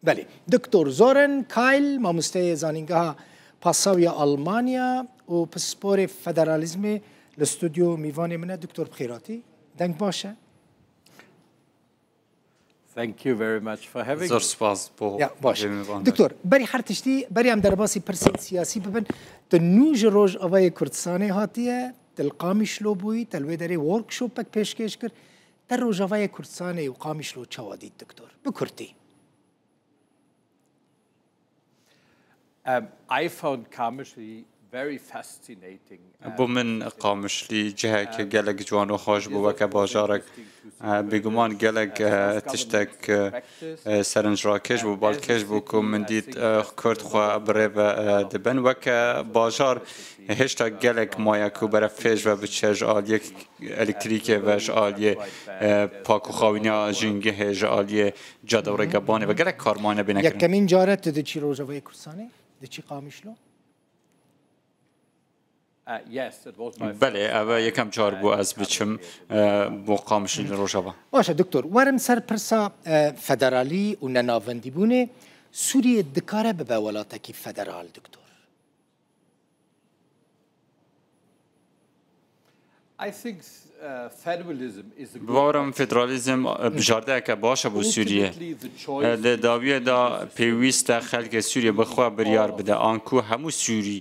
بله دکتر زورن کایل مامۆستای زانینگەها پاساویە ئەڵمانیا و پسپۆرێ فەدەرالیزمێ لە ستودیۆ میوانێ منە دکتۆر بخێراتی دەنگ باشە. Thank you very much for having زۆر me. سپاس بۆ دکتۆر بەری هەر تشتی بەریان دەرباسی پرسێک سیاسی ببن تە نوژ ڕۆژ ئەوەیە کوردستانی هاتیە دڵقامیشلۆ بووی تەلوێ دەرێ وەرکشۆپێک پێشکەش کرد تە ڕۆژاوایە کوردستانی و قامیشلۆ چاوا دیت دکتۆر بکورتی. I found Kamishli very fascinating. بۆ من قامشلی جهێکە gelek جوان و خۆش بوو وەکە باژارێک بێگومان gelek تشتێک سەرنجڕاکێش بوو باڵکێش بوو کو من دیت کوردخوا بڕێڤە دەبن وەکە باژار هێشتا gelek مایەک و بەرە فێژ و بچێژ ئالیەک ئەلکتریکێ vەژ ئالیێ پاکوخاوینیا ژینگە هێژ ئالیێ جادەوڕێگە بانێ و gelek کارمانە بینەکردن. یەکەمین جارە دەچی ڕۆژاوای کوردستانی دەچی قامیشلۆ؟ بەێ ئەوە یەکەم جار بوو ئەس بچم بۆ قامشلی لە ڕۆژەوە. باشە دکتۆر وەرم سەر پرسا فەدەرالی و نەناوەندی بوونێ سووریە دکارە ببە وڵاتێکی فەدەرال دکتۆر. باوەڕم فێدرالیزم بژاردەیەکە باشە بۆ سووریە لە داویەدا پێویستە خەلکە سووریە بخوا بریار بدە ئانکو هەموو سووری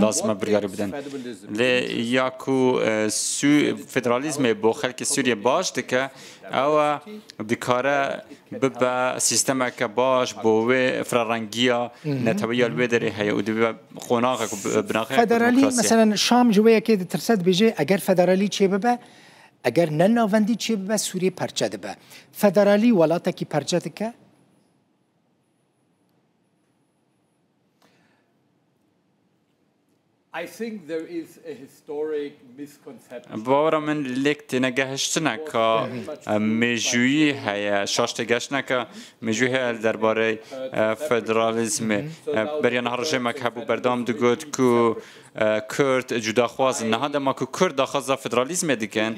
لازمە بریار بدەن لێ یاکو فێدرالیزمێ بۆ خەلکی سووریە باش دکە ئەوە دکارە ببە سیستەمەکە باش بۆ وێ فرەڕەنگیە نەتەوەیە لێ دەرێ هەیە و دەبێ قۆناغێک بناغی فەدەرالی مەسەلەن شام ژوەیەکێ دەترسەت بێژێ ئەگەر فەدەرالی چێ ببە ئەگەر نەناوەندی چێ ببە سووریە پەرچە دەبە فەدەرالی وڵاتێکی پەرچە دکە؟ باوەڕە من لێک تێنەگەهشتنە کە مێژویی هەیە شاشتێگەشتنەکە مێژووی هەیە دەربارەی فێدرالیزمێ بەریان هەڕژێمەک هەبوو بەردام دەگوت کو کورد جوداخوازن نەها دەما کو کورد داخوازە فێدرالیزمێ دیکەن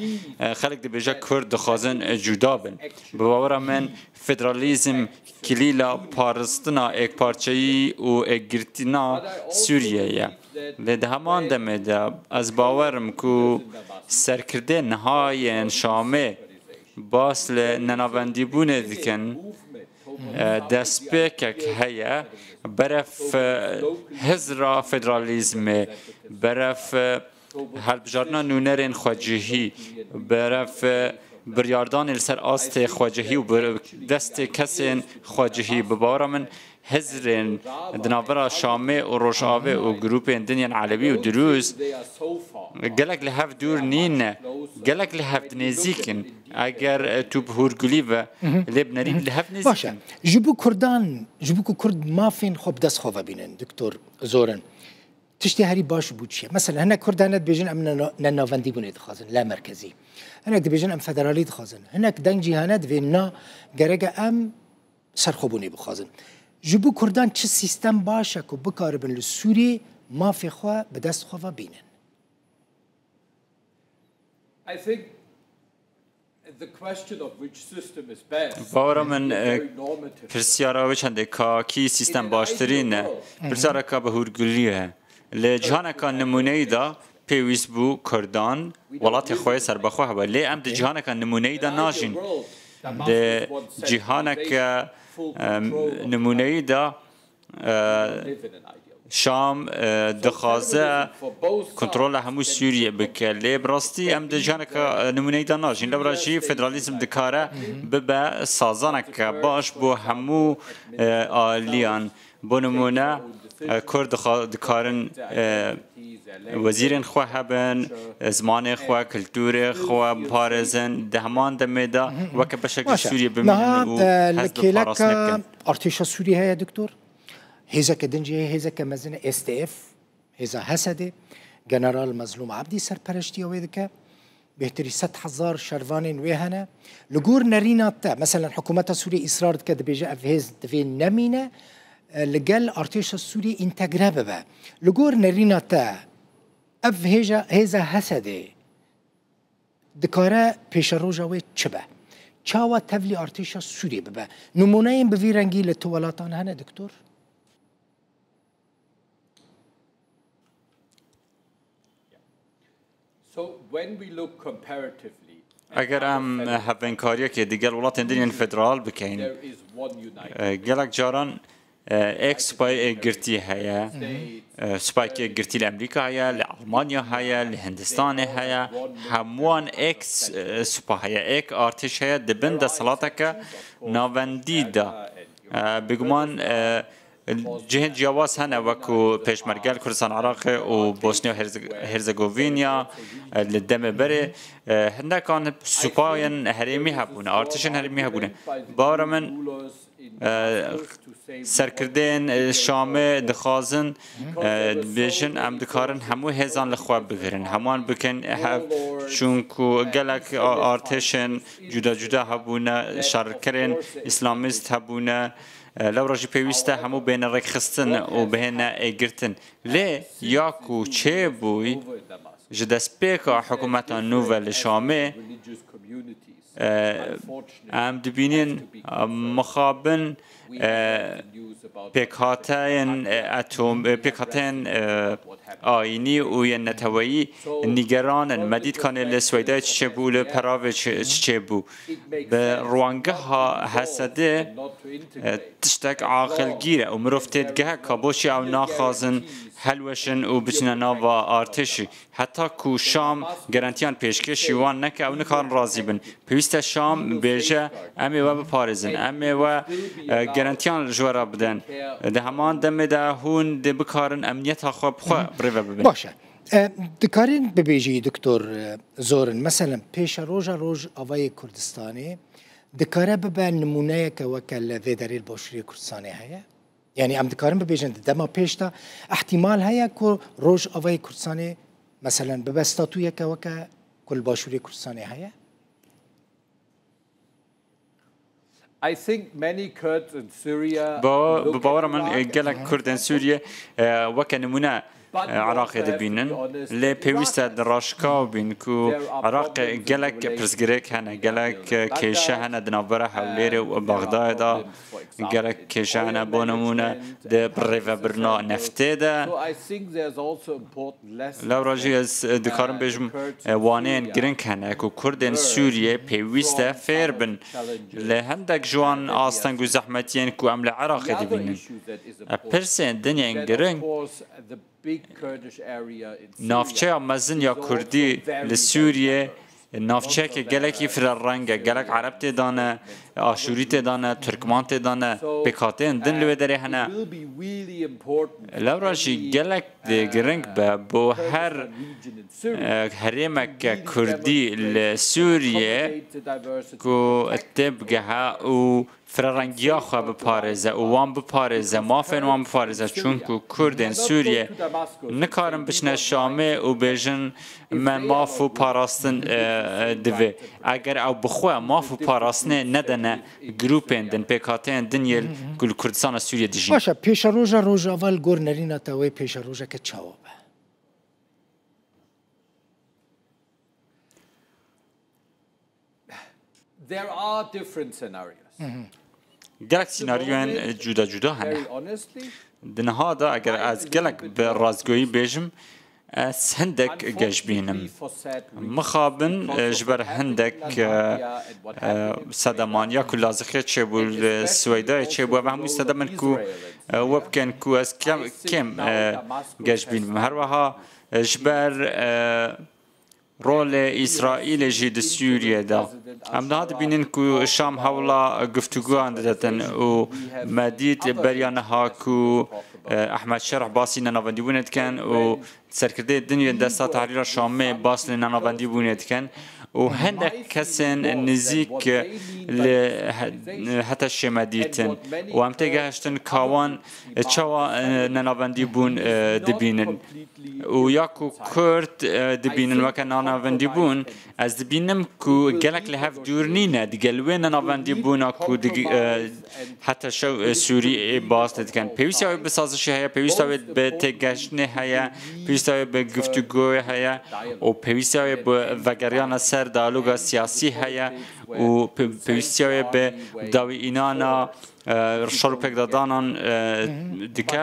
خەلک دەبێژە کورد دەخوازن جودا بن باوەڕە من فێدرالیزم کلیلا پارستنا ئێکپارچەیی و ئێکگرتنا سووریەیە لێ هەمان دەمێدا ئەس باوەرم کو سەرکردێ نەهایەن شامێ باس لە نەناوەندیبوونێ دیکەن دەستپێکێک هەیە بەرەف هزرا فێدرالیزمێ بەرەف هەڵبژاردنا نونەرێن خواجهی بەرەف بریاردانی لەسەر ئاستێ خواجهی و دەستێ کەسێن خواجهی بباوەڕە من هزرên dinavera Şamê û Rojavê û grûpên dinyên Elewî û Dirûz gelek li hev dûr nîne gelek li hev nêzîkin eger tu bi hûrgulî ve lê binerî li hev nêzîkin. Baş e ji bo Kurdan ji bo ku Kurd mafên xwe bi dest xwe vebînin Diktor Zorin tiştê herî baş bû çi ye mesela hinek Kurdan dibêjin em nenavendîbûnê dixwazin la merkezî hinek dibêjin em federalî dixwazin hinek deng cîhanê divê na gereke em serxwebûnê bixwazin. ji bo Kurdan çi sîstem baş e ku bikaribin li Sûriyê mafê xwe bi dest xwe vebînin? باوەڕە من پرسیارەوە چەندێکا کی سیستەم باشترینە پرسیارەکە بە هورگولیە لە جیهانێکا نمونەیدا پێویست بوو کوردان وڵاتی خۆی سەربەخۆ هەبە لێ ئەم دی جیهانێکە نمونەیدا ناژین لە جیهانێکە نمونەیدا شام دخوازه کنترل همو سوریه بکه لی براستی ام ده جانکا نمونه ایدا ناجین لبراجی فدرالیزم دکاره ببه سازانه که باش بو همو آلیان بو نمونه کرد دکارن وزیرین خو هبن زمان خو کلتور خو پارزن ده همان دمیدا وکه بشکل سوریه بمینن و حزب پاراس نکن ارتشا سوریه هیا دکتور هیزا که دنجی هیزا که مزن STF هیزا حسده جنرال مظلوم عبدی سرپرشتی اوید که بهتری 100,000 شروانین ویهنه لگور نرینات تا مثلا حکومت سوری اصرار کرد بیجه افهز دفی نمینه لگل ارتش سوری انتگره ببه لگور نرینات تا افهجا هیزا حسده دکاره پیش روژاوی چه به چاوا تفلی ارتشا سوریه ببه نمونه این به رنگی لتولاتان هنه دکتور So when we look comparatively, اگر ام هفنکاریه که دیگر ولات دنیا فدرال بکین there is one united گلک جاران ایک سپای گرتی هیا سپای که گرتی لامریکا هیا لالمانیا هیا لهندستان هیا هموان ایک سپاه هیا ایک ارتش هیا دبن دا صلاتک ناوندی دا بگمان جهت جواز هنه وکو پیشمرگل کردستان عراق و بوسنیا و هرزگوینیا لدم بره هنده کان سپاین هریمی هبونه ارتشن هریمی هبونه بارا من سرکردین شامه دخوازن بیشن ام دکارن همو هزان لخواب بگیرن همان بکن چونکو گلک ارتشن جدا جدا هبونه شرکرین اسلامیست هبونه لو راجي بيوستا همو بين الركخستن وبين ايجرتن ليه ياكو تشيبوي جدس بيكا حكومة نوفل شامي ام دبينين مخابن بيكاتين اتوم بيكاتين آینی و یه نتوایی نگران مدید کنه لسویده چه بو لپراوه چه بو به روانگه ها حسده تشتک عاقل گیره و مروفتید گه کابوشی او ناخازن حلوشن و بچنه ناوا ارتشی حتی کو شام گرانتیان پیشکشی وان نکه او نکارن رازی بن پیوسته شام بیجه امی و بپارزن امی و گرانتیان جوارا بدن ده همان دمه ده هون ده بکارن امنیت ها خواب خواه بریوه ببین باشه دکارین ببیجی دکتر زورن مثلا پیش روز آوای کردستانی دکاره ببین نمونه که وکل ویداری الباشوری کردستانی هیا يعني عم دكارن ببيجن دما بيشتا احتمال هيا كو روج اوي كردستاني مثلا ببستاتويا كوكا كل باشوري كردستاني هيا I think many Kurds in Syria باور من جلك كردن سوريا وكنمونه عراق دبینن لی پیوسته دراشکا بین کو عراق گلک پرسگریک هنه گلک کیشه هنه دنابره حولیر و بغداد دا گلک کیشه هنه بانمونه ده بریو برنا نفته ده لو راجی از دکارم بیجم وانین گرنگ هنه که کردن سوریه پیوسته فیر بن لی هندک جوان آستنگ و زحمتین که عمل عراق دبینن پرسین دنیا گرنگ نافچه مزن یا کردی لسوریه نافچه که گلکی فرار رنگه گلک عرب تدانه آشوری تدانه ترکمان تدانه بکاتین دن لوی داره هنه لو راشی گلک گرنگ با هر هریمک کردی لسوریه که اتبگه ها و فرارنگیا خواه بپارزه و وان بپارزه مافن وان بپارزه چون که کردن سوریه نکارن بچنه شامه و بیجن من مافو پاراستن دوه اگر او بخواه مافو پاراستنه ندنه گروپین دن پیکاتین دنیل گل کردستان سوریه دیجین باشه پیش روژا اول گور نرینه تاوی پیش روژا که چاوابه There are different scenarios. گلک سیناریوین جدا جدا هنه دنها دا اگر از گلک به رازگویی بیجم از هندک گش بینم مخابن جبر هندک صدمانیا که لازخه چه بود سویدای چه بود و همون صدمن کو وبکن کو از کم گش بینم هر وها جبر رول اسرائیل جد سوریه دا هم ده بینن کو شام حولا گفتگو اندادن و مدید بریانها کو احمد شرح باسی ننابندی بوند کن و سرکرده دنیا دستا تحریر شامه باس ننابندی بوند کن و هندک کسین نزیک حتی شمدیتن و هم تگهشتن کاوان چوا ننابندی بون دبینن و یا کو کرد دبینن و که ننابندی بون از دبینم کو گلک لحف دور نینه دیگلوه ننابندی بونا کو حتی شو سوری باز دکن پیوستی های به سازشی هیا پیوستی های به تگهشنه هیا پیوستی های به گفتگوی هیا و پیوستی های به وگریان سر دالوگا سیاسی هیا و پیوستیای به داوی اینانا شرپک دادانان دکه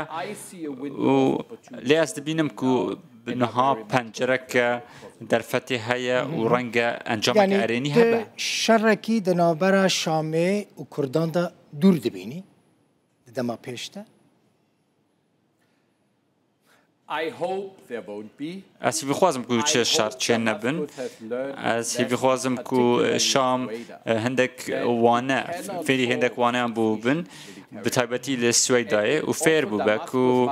و لیاز دبینم که نها پنجره که در فتح هیا و رنگ انجام ارینی هبه شرکی دنابرا شامه و کردان دا دور دبینی دما پیشته از بخوازم که چه شرط چه نبن از بخوازم که شام هندک وانه فعلی هندک وانه هم بو بن بتایبتی لسویدای و فیر بو بکو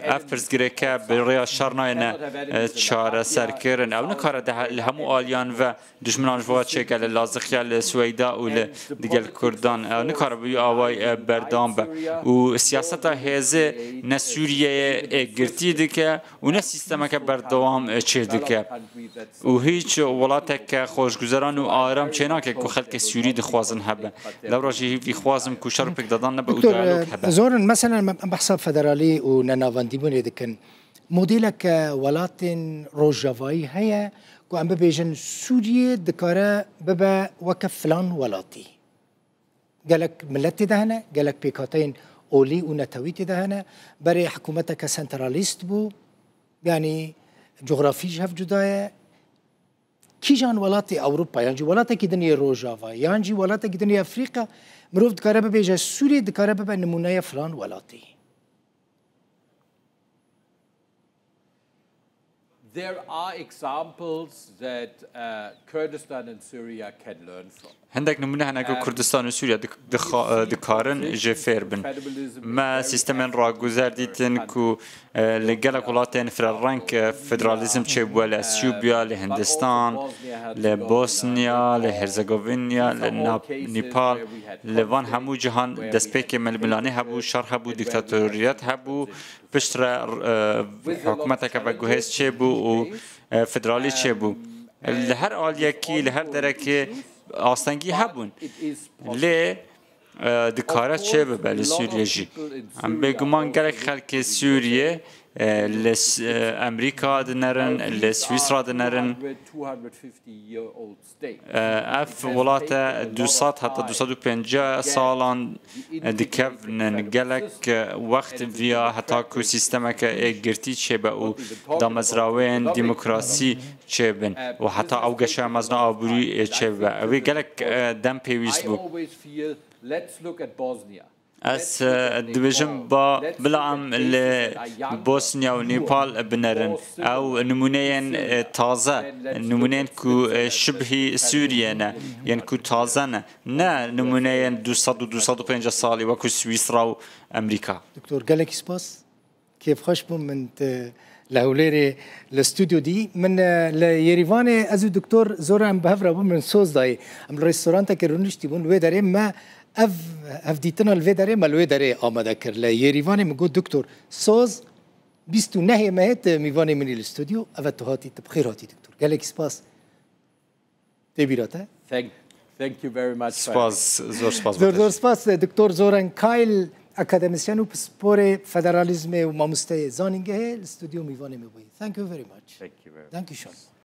اف پرسگره که برای شرنای نه چاره سرکرن او نکاره ده همو آلیان و دشمنان جواد چکل لازخیا لسویدا و دیگل کردان او نکاره بی آوای بردام با و سیاست هزه نه سوریه گرتی دکه و نه سیستم که بردوام چه دکه و هیچ ولات که خوشگذران و آرام چنا که خلک سوری دخوازن هبه لوراجی وی خوازم کوشر پک دادن نبا دکتور زورن مثلا بحسب فدرالی و نناواندی بونه دکن مدل که ولات روجاوایی هیا کو ام ببیجن سوریه دکاره ببا وکف فلان ولاتی قالك ملت دهنه قالك بيكاتين اولي ونتويت دهنه بري حكومتك سنتراليست بو يعني جغرافيج هف جدايه كي جان ولاتي اوروبا يعني ولاتي كي دنيا روجافا يعني ولاتي كي دنيا افريقيا مروف دكاره بيجا سوريا دكاره ببا نمونه فلان ولاتي There are examples that Kurdistan and Syria can learn from. هندك نمونه هناك كردستان و سوريا دكارن جفير بن ما سيستم را گذر دیتن کو لگل ولاتن فرانک فدرالیزم چه بو لاسیوبیا لهندستان لبوسنیا لهرزگوینیا لنیپال لوان همو جهان دسپیک ململانی هبو شرح هبو دیکتاتوریت هبو پشتر حکومت که بگوهست چه بو و فدرالی چه بو لهر آلیکی لهر درکی آستانگی هبون لی دکاره چه ببلی سوریه جی ام بگمان گرک خلک سوریه لس امریکا دنرن لسویسرا دنرن اف ولات 200 حتی 250 سالان دکفنن گلک وقت ویا حتی کو سیستم که گرتی چه به او دامزراوین دموکراسی چه بن و حتی اوگش مزنا آبروی چه به اوی گلک دم پیویست بو از دویژم با بلعم لبوسنیا و نیپال بنرن او نمونه تازه نمونه کو شبه سوریه نه یعنی کو تازه نه نمونه 200 و 250 سالی و کو سویسرا و امریکا دکتور گلک سپاس كيف خوش بوم من لهوليري الاستوديو دي من ليريفان ازو دكتور زورا ام بهفرا بوم من سوز داي ام الريستورانتا كرونشتي بون ويداري ما اف ديتنا الفيداري ما الويداري آماده كر ليريفان مگو دكتور سوز بيستو نهي مهت ميواني من الاستوديو افتو هاتي تبخير هاتي دكتور قالك سباس تبيراته Thank you very much. سپاس زور سپاس دكتور زوران كايل اكاديميسيان وبسبوري فدراليزم وماموستي زانينجه الاستوديو ميواني مبوي. Thank you very much. Thank you very much. Thank you شون.